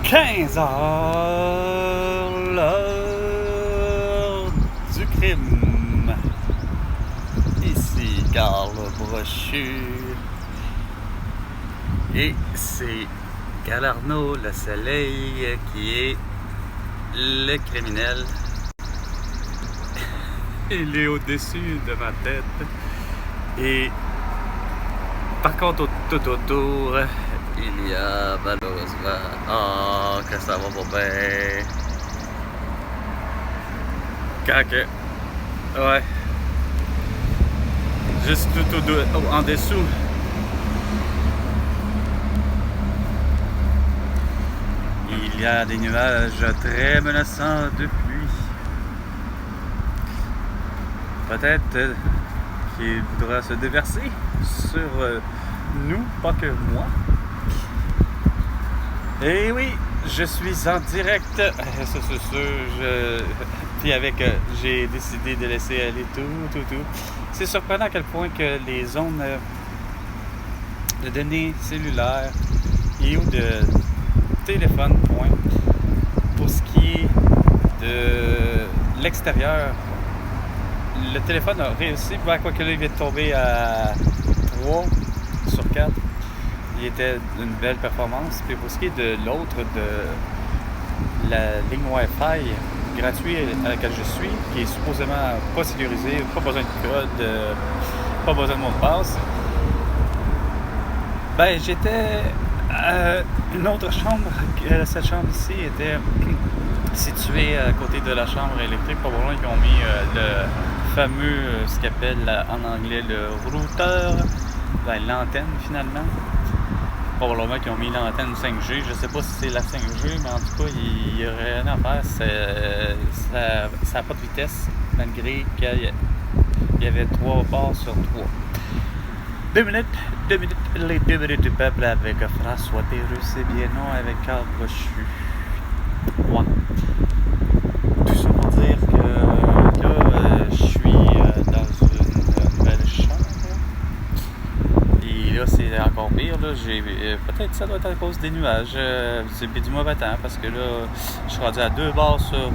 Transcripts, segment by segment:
15 heures, l'heure du crime. Ici Carl Brochu. Et c'est Galarno, le soleil, qui est le criminel. Il est au-dessus de ma tête. Et par contre, tout autour, il y a malheureusement... que ça va pas bien. Ouais. Juste tout en dessous. Il y a des nuages très menaçants de pluie. Peut-être qu'il voudra se déverser sur nous, pas que moi. Et oui, je suis en direct. Ça, c'est sûr. Puis j'ai décidé de laisser aller tout. C'est surprenant à quel point que les zones de données cellulaires et ou de téléphone, pour ce qui est de l'extérieur, le téléphone a réussi, quoi que là, il vient de tomber à 3 sur 4. Il était d'une belle performance. Puis pour ce qui est de l'autre, de la ligne Wi-Fi gratuite à laquelle je suis, qui est supposément pas sécurisée, pas besoin de code, pas besoin de mot de passe, ben j'étais à une autre chambre. Cette chambre ici était située à côté de la chambre électrique, pas loin, qui ont mis le fameux, ce qu'on appelle en anglais le routeur, ben, l'antenne finalement. Probablement qu'ils ont mis l'antenne 5G. Je sais pas si c'est la 5G, mais en tout cas, il n'y aurait rien à faire. Ça n'a pas de vitesse, malgré qu'il y avait 3 barres sur 3. 2 minutes, les 2 minutes du peuple avec François Pérusse et bien non avec Carl Brochu. Ouais. Tout ça pour dire que là, je suis dans une nouvelle chambre. Et là, c'est encore pire. Là. Peut-être ça doit être à cause des nuages. C'est du mauvais temps parce que là, je suis rendu à 2 barres sur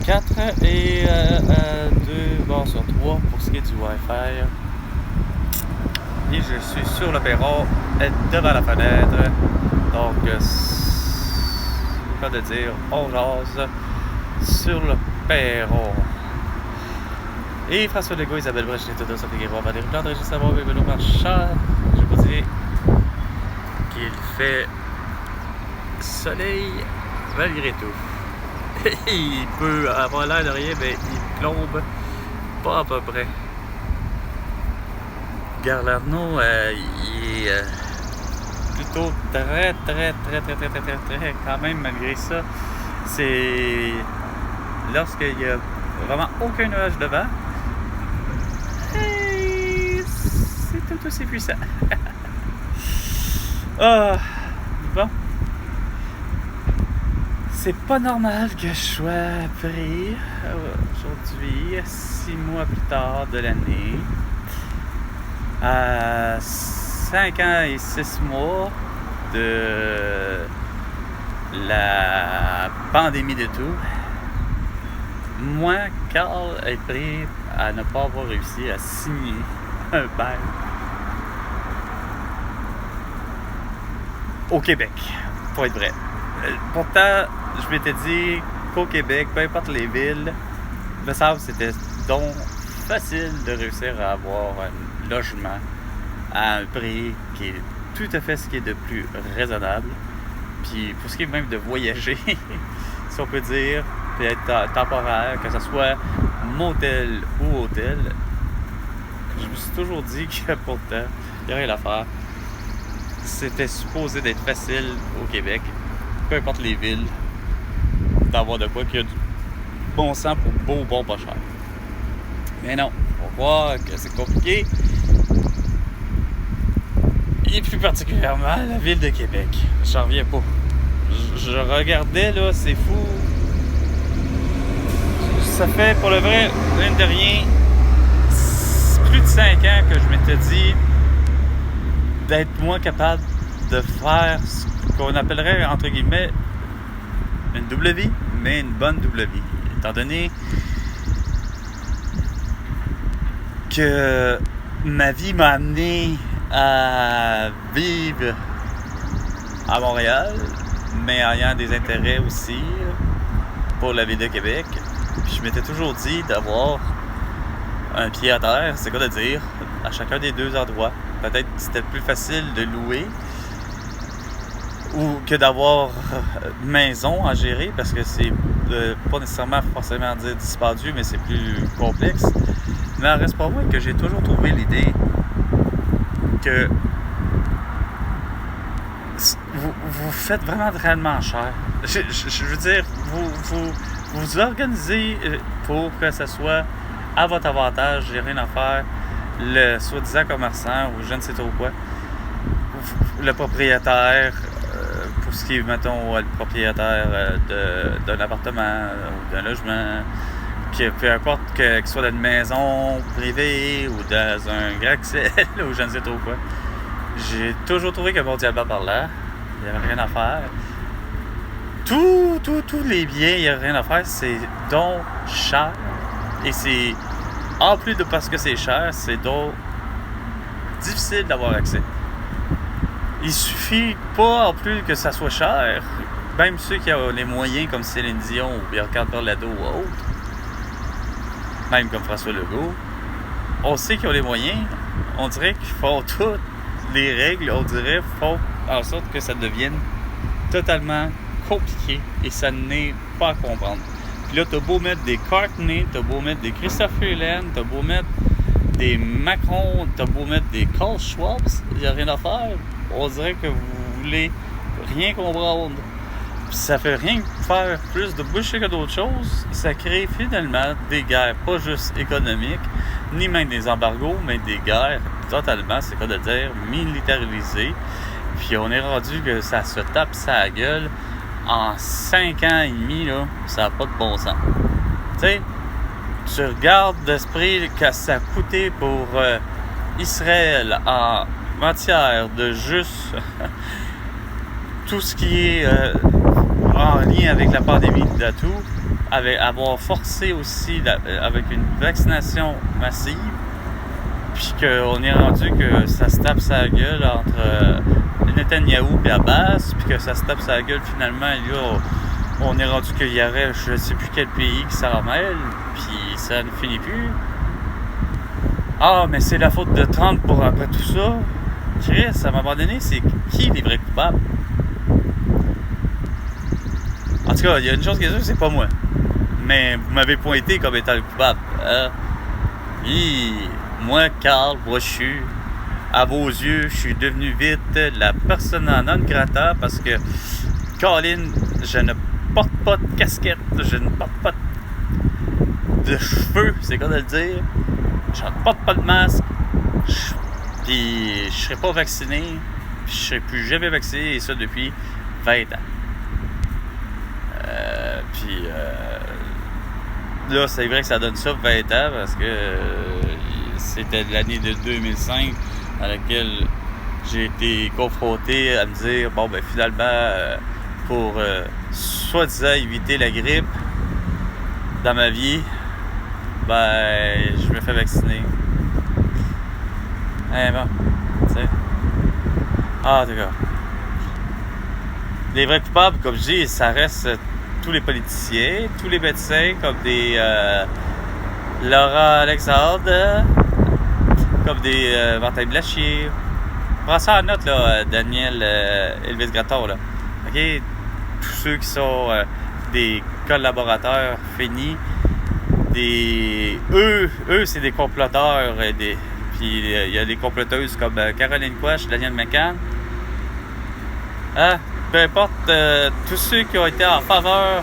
4 et à 2 barres sur 3 pour ce qui est du Wi-Fi. Et je suis sur le perron, devant la fenêtre. Donc, pas de dire, on jase sur le perron. Et François Legault, Isabelle Brèche, et Todo Sopiguero, Valérie Plante, Régis Savard, Bébé Marchand. Je vous dis qu'il fait soleil malgré tout. Il peut avoir l'air de rien, mais il plombe pas à peu près. Galarno, il est plutôt très, quand même, malgré ça. C'est lorsqu'il y a vraiment aucun nuage devant, c'est tout aussi puissant. Bon. C'est pas normal que je sois pris aujourd'hui, 6 mois plus tard de l'année. 5 ans et 6 mois de la pandémie de tout. Moi, Carl est pris à ne pas avoir réussi à signer un bail au Québec, pour être vrai. Pourtant, je m'étais dit qu'au Québec, peu importe les villes, me semble que c'était donc facile de réussir à avoir un logement à un prix qui est tout à fait ce qui est de plus raisonnable. Puis pour ce qui est même de voyager, si on peut dire, peut être temporaire, que ce soit motel ou hôtel, je me suis toujours dit que pourtant, il n'y a rien à faire. C'était supposé d'être facile au Québec, peu importe les villes, d'avoir de quoi qu'il y a du bon sens pour bon pas cher. Mais non, on voit que c'est compliqué. Et plus particulièrement la ville de Québec. J'en reviens pas. Je regardais là, c'est fou. Ça fait pour le vrai, rien de rien, plus de 5 ans que je m'étais dit d'être moins capable de faire ce qu'on appellerait, entre guillemets, une double vie, mais une bonne double vie. Étant donné que ma vie m'a amené à vivre à Montréal, mais ayant des intérêts aussi pour la ville de Québec. Puis je m'étais toujours dit d'avoir un pied à terre, c'est quoi de dire, à chacun des deux endroits. Peut-être que c'était plus facile de louer ou que d'avoir une maison à gérer, parce que c'est pas nécessairement forcément dire dispendieux, mais c'est plus complexe. Mais il reste pas moi que j'ai toujours trouvé l'idée que vous faites vraiment réellement cher. Je veux dire, vous organisez pour que ce soit à votre avantage, j'ai rien à faire. Le soi-disant commerçant ou je ne sais trop quoi, le propriétaire, pour ce qui est, mettons, le propriétaire d'un appartement ou d'un logement, que peu importe que ce soit dans une maison privée ou dans un grand Excel ou je ne sais trop quoi. J'ai toujours trouvé que mon diable par là, il n'y avait rien à faire. Tous les biens, il n'y a rien à faire, c'est donc cher. Et c'est, en plus de parce que c'est cher, c'est donc difficile d'avoir accès. Il suffit pas en plus que ça soit cher, même ceux qui ont les moyens comme Céline Dion ou Pierre-Carl Perlado ou autres, même comme François Legault, on sait qu'ils ont les moyens, on dirait qu'ils font toutes les règles, on dirait font en sorte que ça devienne totalement compliqué et ça n'est pas à comprendre. Puis là, t'as beau mettre des Courtney, t'as beau mettre des Christophe Heulen, t'as beau mettre des Macron, t'as beau mettre des Carl Schwab, il n'y a rien à faire. On dirait que vous voulez rien comprendre. Puis ça fait rien que faire plus de bullshit que d'autres choses. Ça crée finalement des guerres, pas juste économiques, ni même des embargos, mais des guerres totalement, c'est quoi de dire, militarisées. Puis on est rendu que ça se tape sa gueule en 5 ans et demi, là, ça n'a pas de bon sens. Tu sais, tu regardes d'esprit que ça a coûté pour Israël en matière de juste tout ce qui est en lien avec la pandémie de tout, avec avoir forcé aussi avec une vaccination massive, puis qu'on est rendu que ça se tape sa gueule entre Netanyahou et Abbas, puis que ça se tape sa gueule finalement, et là, on est rendu qu'il y aurait je ne sais plus quel pays qui s'en mêle, puis ça ne finit plus. Ah, mais c'est la faute de Trump pour après tout ça. Chris, à un moment donné, c'est qui les vrais coupables? En tout cas, il y a une chose qui est sûre, c'est pas moi. Mais vous m'avez pointé comme étant le coupable. Moi, Carl, je suis, à vos yeux, je suis devenu vite la persona non grata parce que, Colin, je ne porte pas de casquette, je ne porte pas de cheveux, c'est quoi de le dire. Je ne porte pas de masque, puis je serai pas vacciné, puis je serai plus jamais vacciné, et ça depuis 20 ans. Là, c'est vrai que ça donne ça 20 ans parce que c'était l'année de 2005 à laquelle j'ai été confronté à me dire bon ben finalement pour soi-disant éviter la grippe dans ma vie, ben je me fais vacciner. Bon, tu sais. Ah d'accord. Les vrais coupables, comme je dis, ça reste tous les politiciens, tous les médecins, comme des Laurent Alexandre, comme des Martin Blachier. Prends ça en note, là, Daniel Elvis Gratton, là. OK? Tous ceux qui sont des collaborateurs finis, eux, c'est des comploteurs, puis il y a des comploteuses comme Caroline Quach, Daniel McCann. Peu importe, tous ceux qui ont été en faveur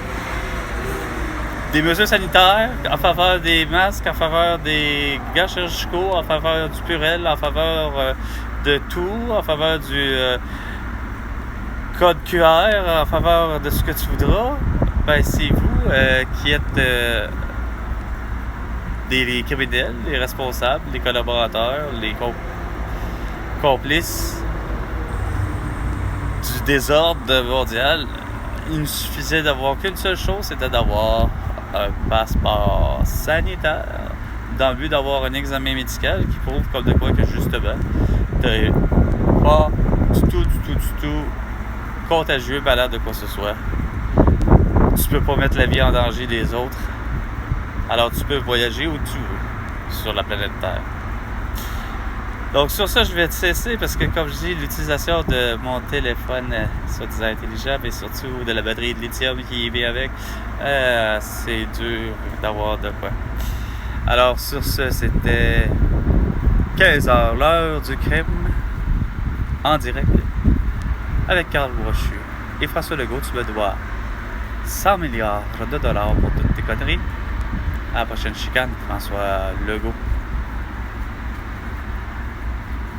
des mesures sanitaires, en faveur des masques, en faveur des gants chirurgicaux, en faveur du Purel, en faveur de tout, en faveur du code QR, en faveur de ce que tu voudras, ben c'est vous qui êtes les criminels, les responsables, les collaborateurs, les complices du désordre mondial, il nous suffisait d'avoir qu'une seule chose, c'était d'avoir un passeport sanitaire dans le but d'avoir un examen médical qui prouve comme de quoi que justement t'es pas du tout contagieux, malade de quoi que ce soit. Tu peux pas mettre la vie en danger des autres. Alors tu peux voyager où tu veux sur la planète Terre. Donc sur ça, je vais te cesser parce que comme je dis, l'utilisation de mon téléphone soi-disant intelligent et surtout de la batterie de lithium qui y vient avec, c'est dur d'avoir de quoi. Alors sur ce, c'était 15h, l'heure du crime, en direct, avec Carl Brochu et François Legault. Tu me dois 100 milliards de dollars pour toutes tes conneries. À la prochaine chicane, François Legault.